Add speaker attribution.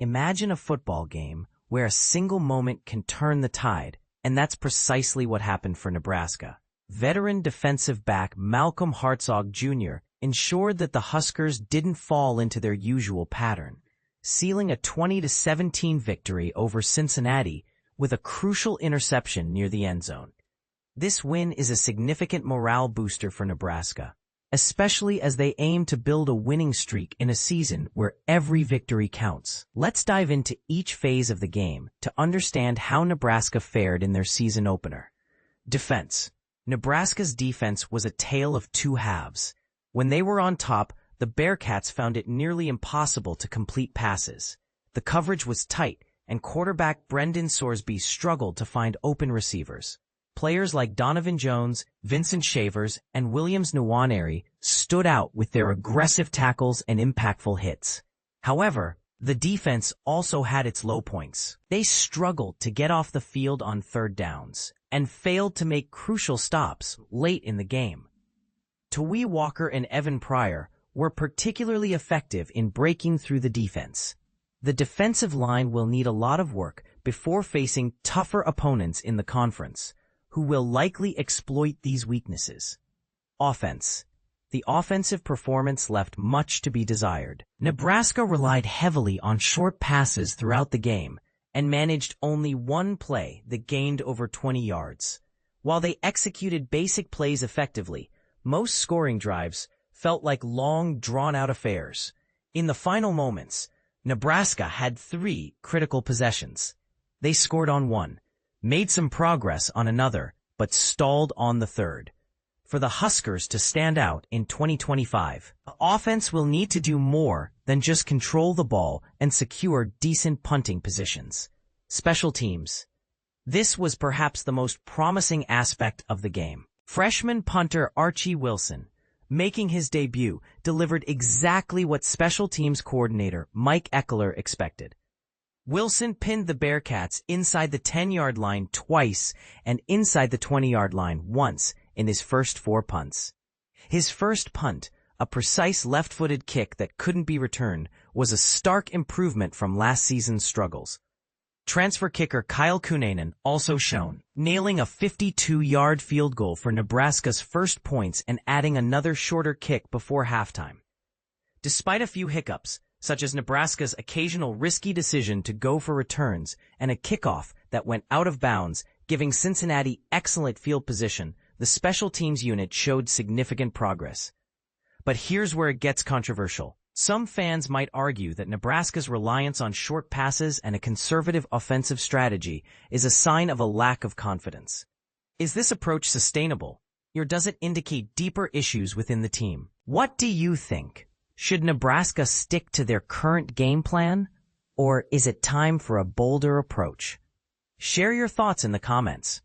Speaker 1: Imagine a football game where a single moment can turn the tide, and that's precisely what happened for Nebraska. Veteran defensive back Malcolm Hartzog Jr. ensured that the Huskers didn't fall into their usual pattern, sealing a 20-17 victory over Cincinnati with a crucial interception near the end zone. This win is a significant morale booster for Nebraska, especially as they aim to build a winning streak in a season where every victory counts. Let's dive into each phase of the game to understand how Nebraska fared in their season opener. Defense. Nebraska's defense was a tale of two halves. When they were on top, the Bearcats found it nearly impossible to complete passes. The coverage was tight, and quarterback Brendan Sorsby struggled to find open receivers. Players like Donovan Jones, Vincent Shavers, and Williams Nwaneri stood out with their aggressive tackles and impactful hits. However, the defense also had its low points. They struggled to get off the field on third downs and failed to make crucial stops late in the game. Tawee Walker and Evan Pryor were particularly effective in breaking through the defense. The defensive line will need a lot of work before facing tougher opponents in the conference, who will likely exploit these weaknesses. Offense. The offensive performance left much to be desired. Nebraska relied heavily on short passes throughout the game and managed only one play that gained over 20 yards. While they executed basic plays effectively, most scoring drives felt like long, drawn-out affairs. In the final moments, Nebraska had 3 critical possessions. They scored on one, made some progress on another, but stalled on the third. For the Huskers to stand out in 2025, the offense will need to do more than just control the ball and secure decent punting positions. Special teams. This was perhaps the most promising aspect of the game. Freshman punter Archie Wilson, making his debut, delivered exactly what special teams coordinator Mike Eckler expected. Wilson pinned the Bearcats inside the 10-yard line twice and inside the 20-yard line once in his first 4 punts. His first punt, a precise left-footed kick that couldn't be returned, was a stark improvement from last season's struggles. Transfer kicker Kyle Kunanen also shone, nailing a 52-yard field goal for Nebraska's first points and adding another shorter kick before halftime. Despite a few hiccups, such as Nebraska's occasional risky decision to go for returns and a kickoff that went out of bounds, giving Cincinnati excellent field position, the special teams unit showed significant progress. But here's where it gets controversial. Some fans might argue that Nebraska's reliance on short passes and a conservative offensive strategy is a sign of a lack of confidence. Is this approach sustainable, or does it indicate deeper issues within the team? What do you think? Should Nebraska stick to their current game plan, or is it time for a bolder approach? Share your thoughts in the comments.